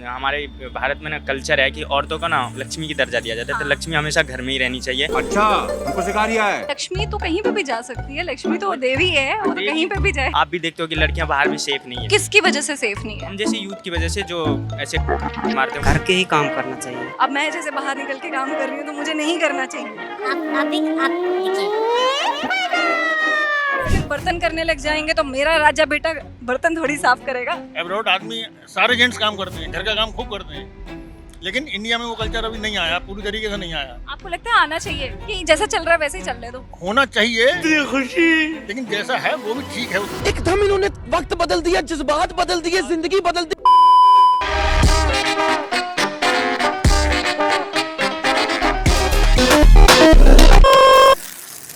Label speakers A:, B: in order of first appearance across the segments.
A: हमारे भारत में ना कल्चर है कि औरतों को ना लक्ष्मी की दर्जा दिया जाता है, तो लक्ष्मी हमेशा घर में ही रहनी चाहिए।
B: अच्छा, हमको सिखा रिया है।
C: लक्ष्मी तो कहीं पे भी जा सकती है, लक्ष्मी तो देवी है और
A: देवी-
C: कहीं पे भी जाए।
A: आप भी देखते हो कि लड़कियां बाहर में सेफ नहीं है,
C: किसकी वजह से सेफ नहीं है?
A: हम जैसे यूथ की वजह से जो ऐसे मारते हैं।
D: घर के ही काम करना चाहिए।
C: अब मैं जैसे बाहर निकल के काम कर रही हूँ तो मुझे नहीं करना चाहिए।
E: आप देखिए
C: अगर बर्तन करने लग जाएंगे तो मेरा राजा बेटा बर्तन थोड़ी साफ करेगा।
F: एब्रॉड आदमी सारे जेंट्स काम करते हैं, घर का काम खूब करते हैं, लेकिन इंडिया में वो कल्चर अभी नहीं आया, पूरी तरीके से नहीं आया।
C: आपको लगता है आना चाहिए कि जैसा चल रहा है वैसे ही चलने दो?
F: होना चाहिए खुशी, लेकिन जैसा है वो भी ठीक है।
G: एकदम इन्होंने वक्त बदल दिया, जज्बात बदल दिए, जिंदगी बदल दी।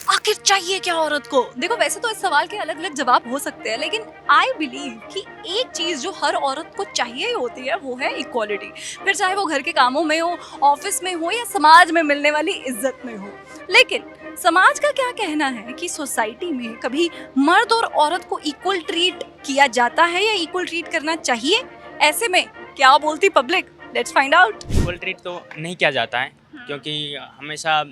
C: आखिर चाहिए क्या औरत को? देखो वैसे तो इस सवाल के अलग अलग जवाब हो सकते हैं, लेकिन आई बिलीव कि एक चीज जो हर औरत को चाहिए ही होती है वो है इक्वालिटी। फिर चाहे वो घर के कामों में हो, ऑफिस में हो या समाज में मिलने वाली इज्जत में हो। लेकिन समाज का क्या कहना है कि सोसाइटी में कभी मर्द और औरत को इक्वल ट्रीट किया जाता है या इक्वल ट्रीट करना चाहिए? ऐसे में क्या बोलती public? Let's find out.
A: Equal treat तो नहीं किया जाता है, क्योंकि हमेशा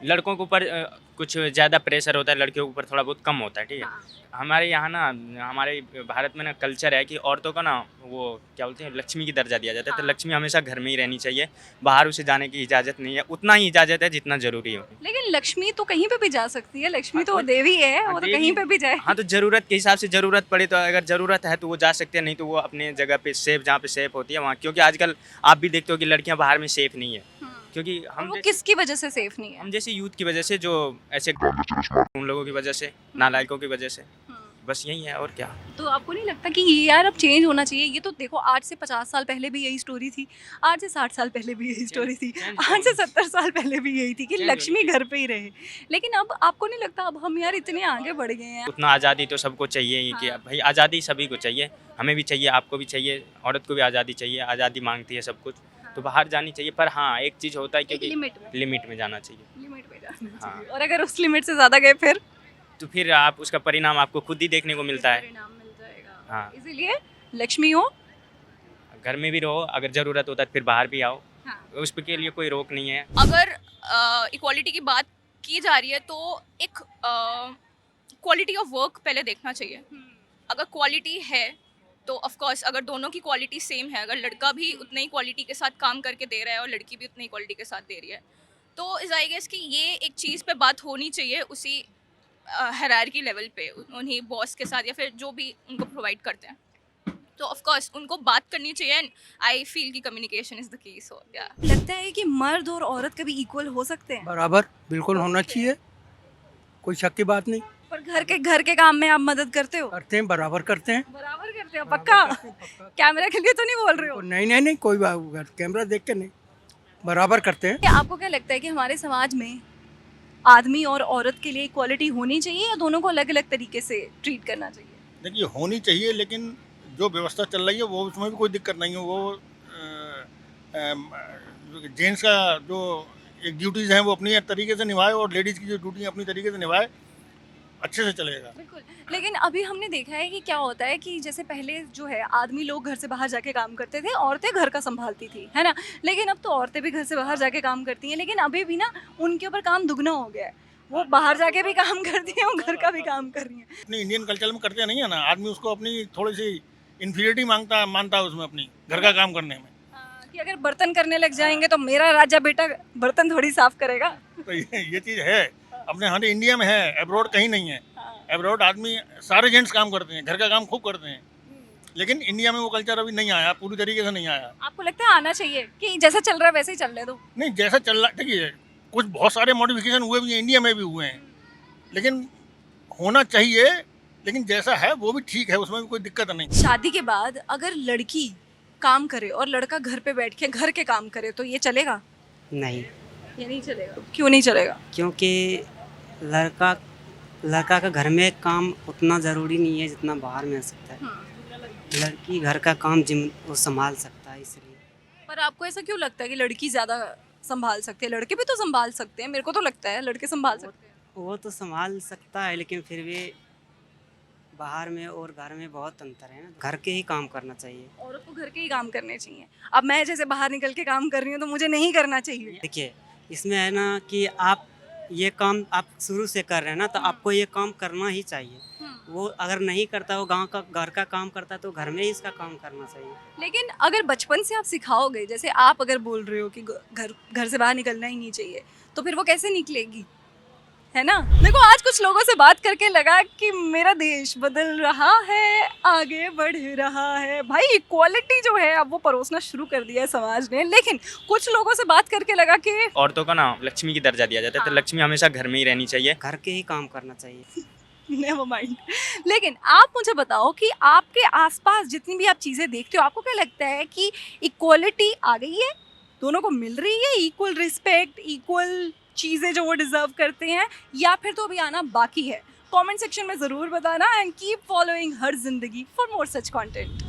A: लड़कों के ऊपर कुछ ज़्यादा प्रेशर होता है, लड़कियों के ऊपर थोड़ा बहुत कम होता है। ठीक है, हमारे यहाँ ना हमारे भारत में ना कल्चर है कि औरतों को ना वो क्या बोलते हैं लक्ष्मी की दर्जा दिया जाता है, तो लक्ष्मी हमेशा घर में ही रहनी चाहिए, बाहर उसे जाने की इजाज़त नहीं है। उतना ही इजाज़त है जितना ज़रूरी हो।
C: लेकिन लक्ष्मी तो कहीं पे भी जा सकती है, लक्ष्मी तो देवी है, वो तो कहीं पे भी जाए।
A: हाँ, तो ज़रूरत के हिसाब से ज़रूरत पड़े तो अगर ज़रूरत है तो वो जा सकते हैं, नहीं तो वो अपने जगह पे सेफ, जहाँ पे सेफ होती है वहाँ। क्योंकि आजकल आप भी देखते हो कि लड़कियाँ बाहर में सेफ नहीं है, क्योंकि
C: और वो किसकी वजह से सेफ नहीं है?
A: हम जैसे यूथ की वजह से, जो ऐसे उन लोगों की वजह से, नालायकों की वजह से, बस यही है और क्या।
C: तो आपको नहीं लगता कि ये यार अब चेंज होना चाहिए? ये तो देखो आज से 50 साल पहले भी यही स्टोरी थी, आज से 60 साल पहले भी यही स्टोरी थी, आज से 70 साल पहले भी यही थी कि लक्ष्मी घर पे ही रहे। लेकिन अब आपको नहीं लगता अब हम यार इतने आगे बढ़ गए हैं?
A: उतना आज़ादी तो सबको चाहिए ही कि भाई आज़ादी सभी को चाहिए, हमें भी चाहिए, आपको भी चाहिए, औरत को भी आज़ादी चाहिए, आज़ादी मांगती है सब कुछ, तो बाहर जानी चाहिए। पर हाँ, एक चीज़ होता है क्योंकि लिमिट में जाना चाहिए।
C: लिमिट में जाना
A: हाँ।
C: चाहिए। और अगर उस लिमिट से ज्यादा गए फिर
A: तो फिर आप उसका परिणाम आपको खुद ही देखने को मिलता है।
C: परिणाम मिल जाएगा।
A: हाँ,
C: इसीलिए लक्ष्मी हो।
A: घर में भी रहो, अगर ज़रूरत होता है फिर बाहर भी आओ,
C: हाँ।
A: उसके लिए कोई रोक नहीं है।
H: अगर इक्वालिटी की बात की जा रही है तो एक क्वालिटी ऑफ वर्क पहले देखना चाहिए। अगर क्वालिटी है तो ऑफ कोर्स, अगर दोनों की क्वालिटी सेम है, अगर लड़का भी उतनी ही क्वालिटी के साथ काम करके दे रहा है और लड़की भी उतनी ही क्वालिटी के साथ दे रही है, तो इज़ आई गेस कि ये एक चीज़ पे बात होनी चाहिए उसी हायरार्की लेवल पे, उन्हीं बॉस के साथ या फिर जो भी उनको प्रोवाइड करते हैं, तो ऑफ कोर्स उनको बात करनी चाहिए। एंड आई फील कि कम्युनिकेशन इज़ द की। सो या
C: लगता है कि मर्द और औरत कभी इक्वल हो सकते हैं?
G: बराबर बिल्कुल होना चाहिए, कोई शक की बात नहीं।
C: पर घर के काम में आप मदद करते हो?
G: करते हैं, बराबर करते हैं।
C: बराबर करते हो? पक्का? कैमरा के लिए तो नहीं बोल रहे हो?
G: नहीं नहीं नहीं, कोई बात कैमरा देख के नहीं, बराबर करते हैं।
C: क्या आपको क्या लगता है कि हमारे समाज में आदमी और औरत के लिए इक्वालिटी होनी चाहिए या दोनों को अलग अलग तरीके से ट्रीट करना चाहिए?
F: देखिए होनी चाहिए, लेकिन जो व्यवस्था चल रही है वो उसमें भी कोई दिक्कत नहीं है। वो जेंट्स का जो एक ड्यूटीज़ हैं वो अपनी तरीके से निभाए और लेडीज़ की जो ड्यूटी है अपनी तरीके से निभाए, अच्छे से चलेगा।
C: बिल्कुल। लेकिन अभी हमने देखा है कि क्या होता है कि जैसे पहले जो है आदमी लोग घर से बाहर जाके काम करते थे, औरतें घर का संभालती थी, है ना? लेकिन अब तो औरतें भी घर से बाहर जाके काम करती हैं, लेकिन अभी भी ना उनके ऊपर काम दुगना हो गया है। वो बाहर जाके भी काम करती हैं और घर का भी काम कर रही हैं।
F: अपनी इंडियन कल्चर में करते नहीं है ना, आदमी उसको अपनी थोड़ी सी इन्फीरियरिटी मानता है उसमें, अपनी घर का काम करने में।
C: कि अगर बर्तन करने लग जाएंगे तो मेरा राजा बेटा बर्तन थोड़ी साफ करेगा।
F: तो ये चीज़ है अपने यहाँ इंडिया में है, एब्रॉड कहीं नहीं है। एब्रॉड आदमी सारे जेंट्स काम करते हैं, घर का काम खूब करते हैं, लेकिन इंडिया में वो कल्चर अभी नहीं आया, पूरी तरीके से नहीं आया।
C: आपको लगता है आना चाहिए कि जैसा चल रहा है वैसे ही चलने दो?
F: नहीं, जैसा चल रहा, देखिए कुछ बहुत सारे मॉडिफिकेशन हुए भी हैं, इंडिया में भी हुए हैं, लेकिन होना चाहिए, लेकिन जैसा है वो भी ठीक है, उसमें भी कोई दिक्कत नहीं।
C: शादी के बाद अगर लड़की काम करे और लड़का घर पे बैठ के घर के काम करे तो ये चलेगा?
D: नहीं,
C: ये नहीं चलेगा। क्यों नहीं चलेगा?
D: क्योंकि लड़का का घर में काम उतना ज़रूरी नहीं है जितना बाहर में हो सकता है। लड़की घर का काम वो संभाल सकता है, इसलिए।
C: पर आपको ऐसा क्यों लगता है कि लड़की ज़्यादा संभाल सकती है? लड़के भी तो संभाल सकते हैं, मेरे को तो लगता है लड़के संभाल सकते हैं।
D: वो तो संभाल सकता है, लेकिन फिर भी बाहर में और घर में बहुत अंतर है ना, घर के ही काम करना चाहिए।
C: औरत को घर के ही काम करने चाहिए। अब मैं जैसे बाहर निकल के काम कर रही हूँ तो मुझे नहीं करना चाहिए।
D: देखिए इसमें है ना कि आप ये काम आप शुरू से कर रहे हैं ना, तो आपको ये काम करना ही चाहिए। वो अगर नहीं करता, वो गांव का घर का काम करता, तो घर में ही इसका काम करना चाहिए।
C: लेकिन अगर बचपन से आप सिखाओगे, जैसे आप अगर बोल रहे हो कि घर से बाहर निकलना ही नहीं चाहिए, तो फिर वो कैसे निकलेगी, है ना? देखो आज कुछ लोगों से बात करके लगा कि मेरा देश बदल रहा है, आगे बढ़ रहा है। भाई इक्वालिटी जो है अब वो परोसना शुरू कर दिया है समाज ने। लेकिन कुछ लोगों से बात करके लगा कि
A: औरतों का ना लक्ष्मी की दर्जा दिया जाता है, तो लक्ष्मी हमेशा घर में ही रहनी चाहिए।
D: घर के ही काम करना चाहिए।
C: Never mind. लेकिन आप मुझे बताओ कि आपके आसपास जितनी भी आप चीज़ें देखते हो, आपको क्या लगता है कि इक्वालिटी आ गई है, दोनों को मिल रही है इक्वल रिस्पेक्ट, इक्वल चीज़ें जो वो डिजर्व करते हैं, या फिर तो अभी आना बाकी है? कमेंट सेक्शन में ज़रूर बताना एंड कीप फॉलोइंग हर जिंदगी फॉर मोर सच कंटेंट।